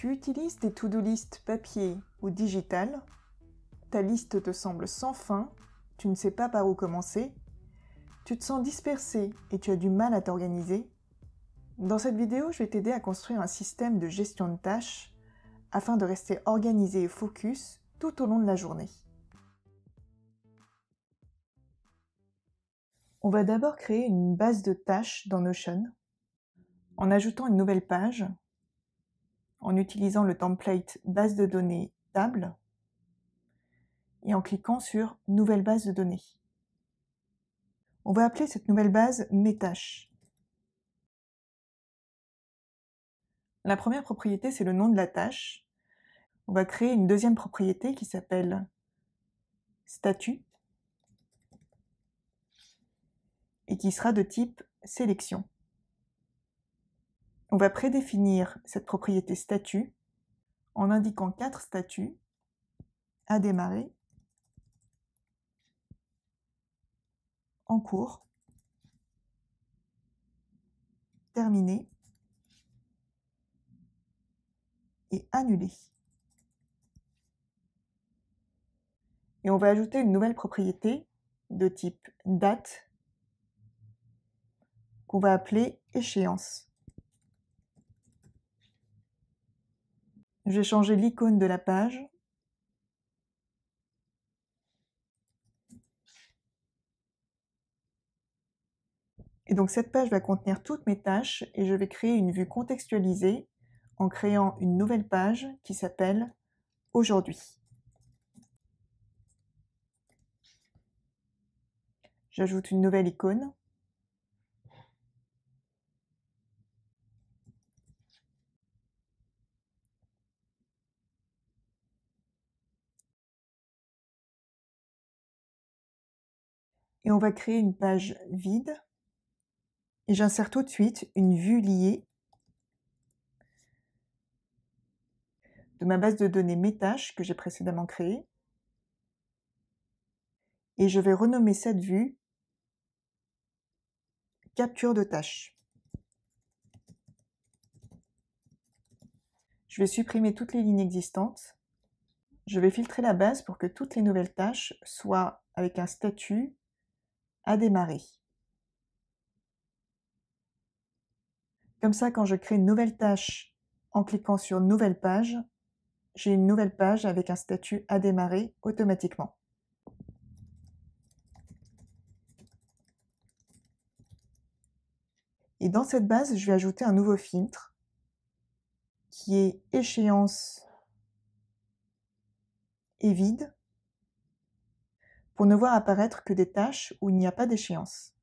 Tu utilises tes to-do list papier ou digital, ta liste te semble sans fin, tu ne sais pas par où commencer, tu te sens dispersé et tu as du mal à t'organiser. Dans cette vidéo, je vais t'aider à construire un système de gestion de tâches afin de rester organisé et focus tout au long de la journée. On va d'abord créer une base de tâches dans Notion en ajoutant une nouvelle page, en utilisant le template base de données table et en cliquant sur Nouvelle base de données. On va appeler cette nouvelle base Mes tâches. La première propriété, c'est le nom de la tâche. On va créer une deuxième propriété qui s'appelle Statut et qui sera de type Sélection. On va prédéfinir cette propriété Statut en indiquant 4 statuts à démarrer, en cours, terminé et annulé. Et on va ajouter une nouvelle propriété de type date qu'on va appeler échéance. Je vais changer l'icône de la page. Et donc cette page va contenir toutes mes tâches et je vais créer une vue contextualisée en créant une nouvelle page qui s'appelle Aujourd'hui. J'ajoute une nouvelle icône. Et on va créer une page vide. Et j'insère tout de suite une vue liée de ma base de données Mes tâches que j'ai précédemment créée. Et je vais renommer cette vue Capture de tâches. Je vais supprimer toutes les lignes existantes. Je vais filtrer la base pour que toutes les nouvelles tâches soient avec un statut à démarrer. Comme ça, quand je crée une nouvelle tâche en cliquant sur Nouvelle page, j'ai une nouvelle page avec un statut à démarrer automatiquement. Et dans cette base, je vais ajouter un nouveau filtre qui est échéance et vide pour ne voir apparaître que des tâches où il n'y a pas d'échéance.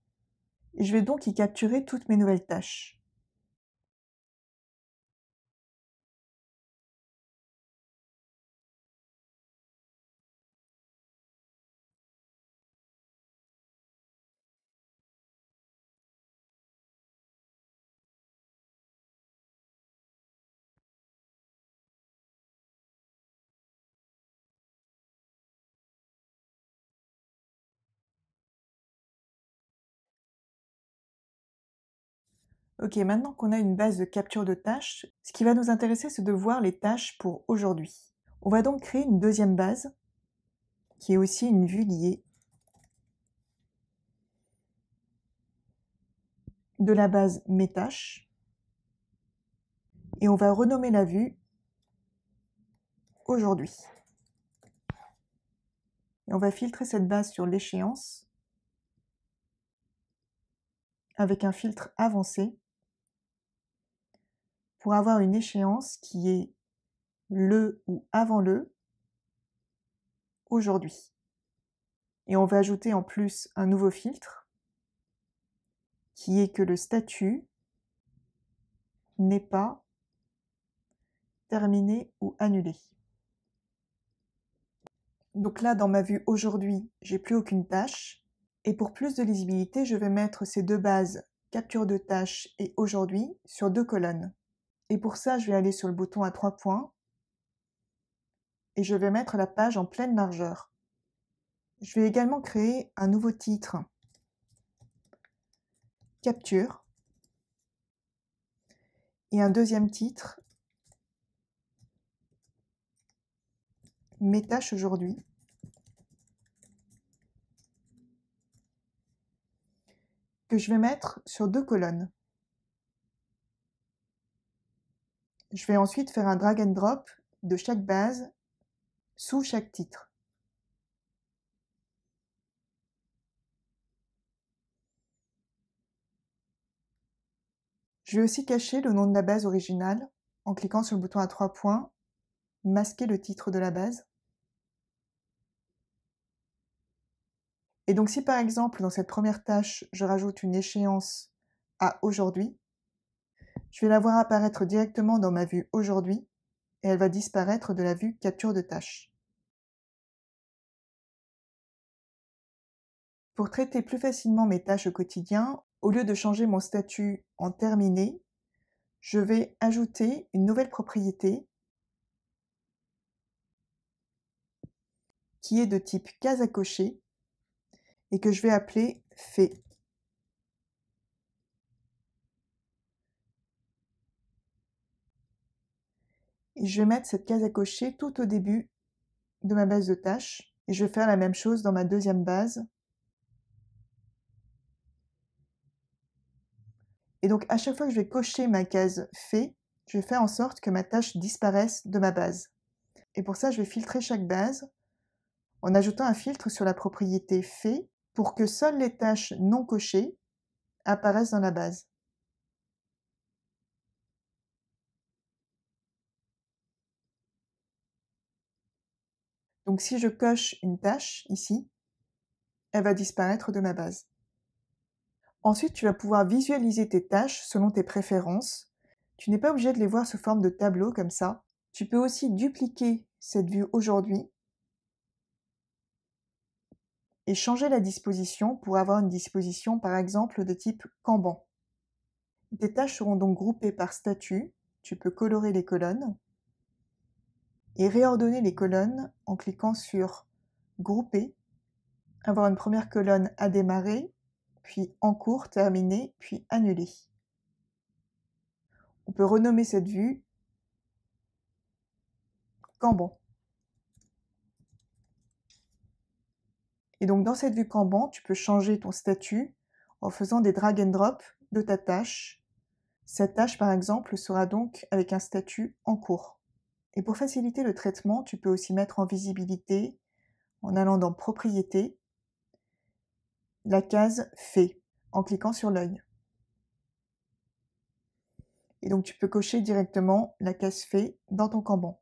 Et je vais donc y capturer toutes mes nouvelles tâches. Ok, maintenant qu'on a une base de capture de tâches, ce qui va nous intéresser, c'est de voir les tâches pour aujourd'hui. On va donc créer une deuxième base, qui est aussi une vue liée de la base Mes tâches, et on va renommer la vue Aujourd'hui. Et on va filtrer cette base sur l'échéance avec un filtre avancé pour avoir une échéance qui est le ou avant le aujourd'hui. Et on va ajouter en plus un nouveau filtre qui est que le statut n'est pas terminé ou annulé. Donc là, dans ma vue aujourd'hui, j'ai plus aucune tâche. Et pour plus de lisibilité, je vais mettre ces deux bases capture de tâches et aujourd'hui sur 2 colonnes. Et pour ça, je vais aller sur le bouton à 3 points et je vais mettre la page en pleine largeur. Je vais également créer un nouveau titre, Capture, et un deuxième titre, mes tâches aujourd'hui, que je vais mettre sur 2 colonnes. Je vais ensuite faire un drag and drop de chaque base sous chaque titre. Je vais aussi cacher le nom de la base originale en cliquant sur le bouton à 3 points, masquer le titre de la base. Et donc si par exemple dans cette première tâche, je rajoute une échéance à aujourd'hui, je vais la voir apparaître directement dans ma vue aujourd'hui et elle va disparaître de la vue capture de tâche. Pour traiter plus facilement mes tâches au quotidien, au lieu de changer mon statut en terminé, je vais ajouter une nouvelle propriété qui est de type case à cocher et que je vais appeler fait. Et je vais mettre cette case à cocher tout au début de ma base de tâches et je vais faire la même chose dans ma deuxième base. Et donc à chaque fois que je vais cocher ma case fait, je vais faire en sorte que ma tâche disparaisse de ma base. Et pour ça, je vais filtrer chaque base en ajoutant un filtre sur la propriété fait pour que seules les tâches non cochées apparaissent dans la base. Donc si je coche une tâche ici, elle va disparaître de ma base. Ensuite, tu vas pouvoir visualiser tes tâches selon tes préférences. Tu n'es pas obligé de les voir sous forme de tableau comme ça. Tu peux aussi dupliquer cette vue aujourd'hui et changer la disposition pour avoir une disposition par exemple de type Kanban. Tes tâches seront donc groupées par statut. Tu peux colorer les colonnes et réordonner les colonnes en cliquant sur Grouper, avoir une première colonne à démarrer, puis en cours, terminé, puis annulé. On peut renommer cette vue Kanban. Et donc dans cette vue Kanban, tu peux changer ton statut en faisant des drag and drop de ta tâche. Cette tâche, par exemple, sera donc avec un statut en cours. Et pour faciliter le traitement, tu peux aussi mettre en visibilité, en allant dans Propriétés, la case Fait, en cliquant sur l'œil. Et donc tu peux cocher directement la case Fait dans ton Kanban.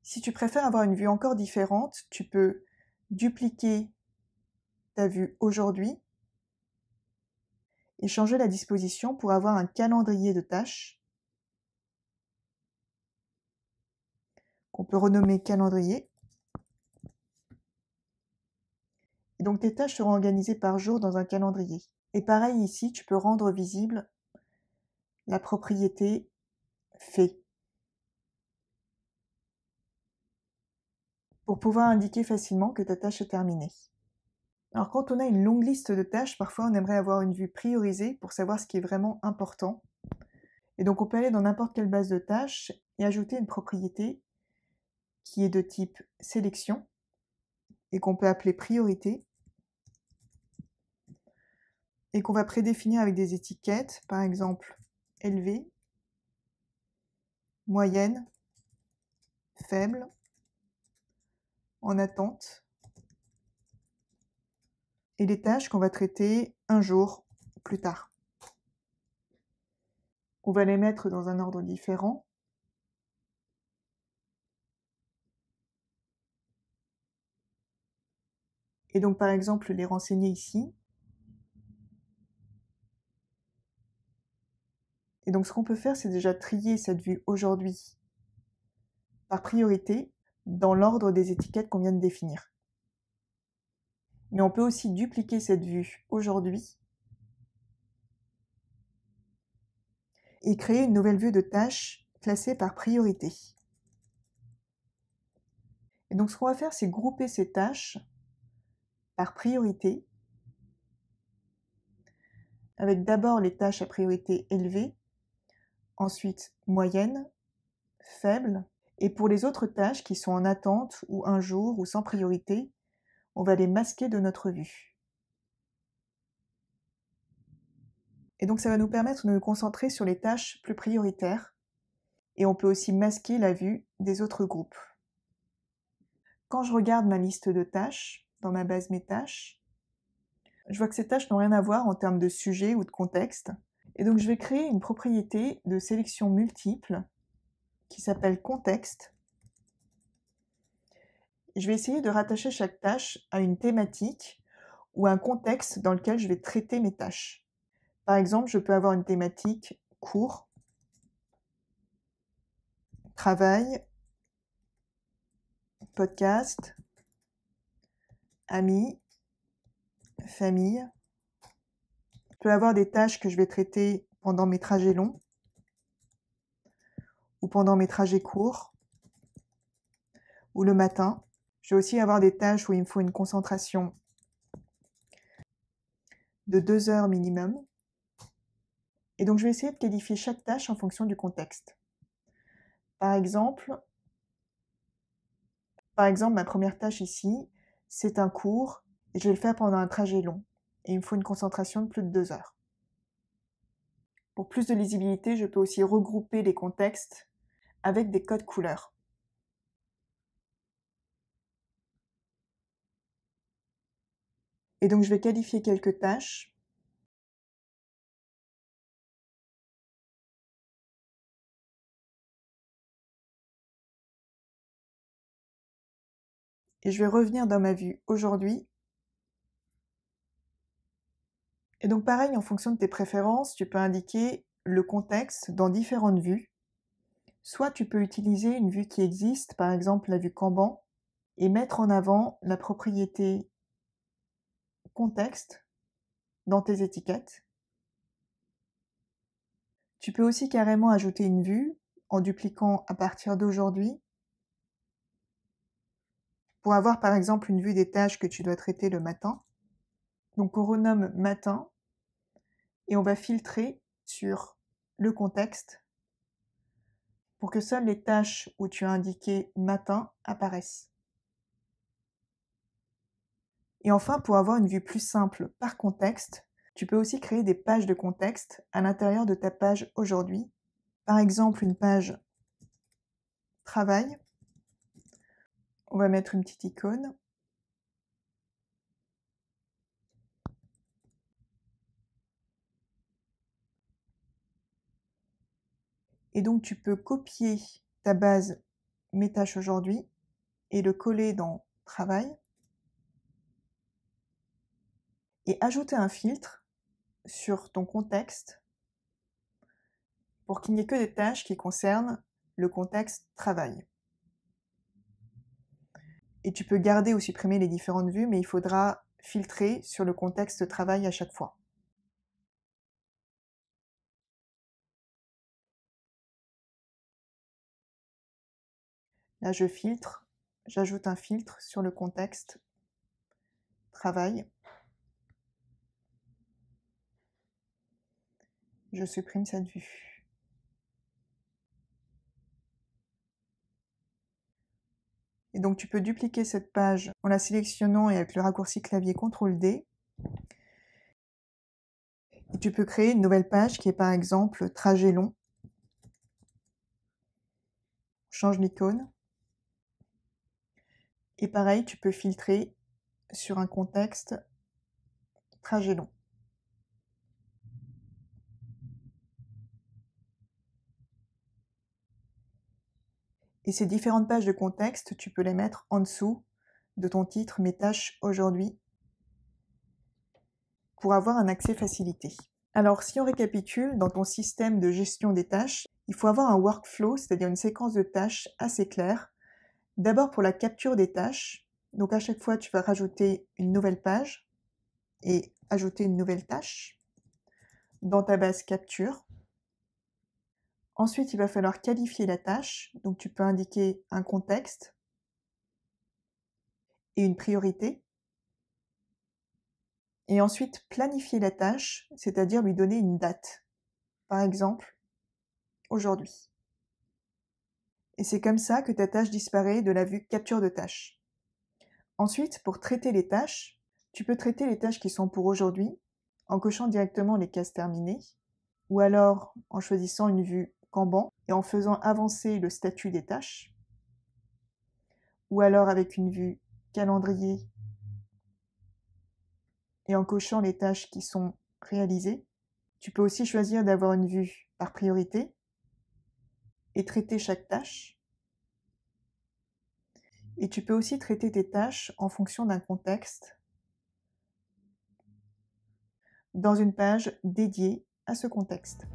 Si tu préfères avoir une vue encore différente, tu peux dupliquer ta vue aujourd'hui et changer la disposition pour avoir un calendrier de tâches qu'on peut renommer calendrier. Et donc tes tâches seront organisées par jour dans un calendrier. Et pareil ici, tu peux rendre visible la propriété fait pour pouvoir indiquer facilement que ta tâche est terminée. Alors quand on a une longue liste de tâches, parfois on aimerait avoir une vue priorisée pour savoir ce qui est vraiment important. Et donc on peut aller dans n'importe quelle base de tâches et ajouter une propriété qui est de type sélection et qu'on peut appeler priorité et qu'on va prédéfinir avec des étiquettes, par exemple élevée, moyenne, faible, en attente, et les tâches qu'on va traiter un jour plus tard. On va les mettre dans un ordre différent. Et donc par exemple les renseigner ici. Et donc ce qu'on peut faire, c'est déjà trier cette vue aujourd'hui par priorité dans l'ordre des étiquettes qu'on vient de définir. Mais on peut aussi dupliquer cette vue aujourd'hui et créer une nouvelle vue de tâches classée par priorité. Et donc ce qu'on va faire, c'est grouper ces tâches par priorité, avec d'abord les tâches à priorité élevée, ensuite moyenne, faible, Et pour les autres tâches qui sont en attente ou un jour ou sans priorité, on va les masquer de notre vue. Et donc ça va nous permettre de nous concentrer sur les tâches plus prioritaires. Et on peut aussi masquer la vue des autres groupes. Quand je regarde ma liste de tâches, dans ma base Mes tâches, je vois que ces tâches n'ont rien à voir en termes de sujet ou de contexte. Et donc je vais créer une propriété de sélection multiple qui s'appelle contexte. Je vais essayer de rattacher chaque tâche à une thématique ou un contexte dans lequel je vais traiter mes tâches. Par exemple, je peux avoir une thématique cours, travail, podcast, amis, famille. Je peux avoir des tâches que je vais traiter pendant mes trajets longs ou pendant mes trajets courts ou le matin. Je vais aussi avoir des tâches où il me faut une concentration de 2 heures minimum. Et donc, je vais essayer de qualifier chaque tâche en fonction du contexte. Par exemple, ma première tâche ici, c'est un cours et je vais le faire pendant un trajet long. Et il me faut une concentration de plus de 2 heures. Pour plus de lisibilité, je peux aussi regrouper les contextes avec des codes couleurs. Et donc, je vais qualifier quelques tâches. Et je vais revenir dans ma vue aujourd'hui. Et donc pareil, en fonction de tes préférences, tu peux indiquer le contexte dans différentes vues. Soit tu peux utiliser une vue qui existe, par exemple la vue Kanban, et mettre en avant la propriété contexte dans tes étiquettes. Tu peux aussi carrément ajouter une vue en dupliquant à partir d'aujourd'hui pour avoir par exemple une vue des tâches que tu dois traiter le matin. Donc on renomme matin et on va filtrer sur le contexte pour que seules les tâches où tu as indiqué matin apparaissent. Et enfin, pour avoir une vue plus simple par contexte, tu peux aussi créer des pages de contexte à l'intérieur de ta page aujourd'hui. Par exemple, une page travail. On va mettre une petite icône. Et donc, tu peux copier ta base Mes tâches aujourd'hui et le coller dans Travail. Et ajouter un filtre sur ton contexte pour qu'il n'y ait que des tâches qui concernent le contexte Travail. Et tu peux garder ou supprimer les différentes vues, mais il faudra filtrer sur le contexte Travail à chaque fois. Là, je filtre, j'ajoute un filtre sur le contexte Travail. Je supprime cette vue. Et donc, tu peux dupliquer cette page en la sélectionnant et avec le raccourci clavier CTRL-D. Et tu peux créer une nouvelle page qui est par exemple trajet long. Change l'icône. Et pareil, tu peux filtrer sur un contexte trajet long. Et ces différentes pages de contexte, tu peux les mettre en dessous de ton titre Mes tâches aujourd'hui pour avoir un accès facilité. Alors, si on récapitule, dans ton système de gestion des tâches, il faut avoir un workflow, c'est-à-dire une séquence de tâches assez claire. D'abord pour la capture des tâches. Donc à chaque fois, tu vas rajouter une nouvelle page et ajouter une nouvelle tâche dans ta base capture. Ensuite, il va falloir qualifier la tâche. Donc tu peux indiquer un contexte et une priorité. Et ensuite, planifier la tâche, c'est-à-dire lui donner une date. Par exemple, aujourd'hui. Et c'est comme ça que ta tâche disparaît de la vue capture de tâche. Ensuite, pour traiter les tâches, tu peux traiter les tâches qui sont pour aujourd'hui en cochant directement les cases terminées, ou alors en choisissant une vue Kanban et en faisant avancer le statut des tâches, ou alors avec une vue calendrier et en cochant les tâches qui sont réalisées. Tu peux aussi choisir d'avoir une vue par priorité et traiter chaque tâche. Et tu peux aussi traiter tes tâches en fonction d'un contexte dans une page dédiée à ce contexte.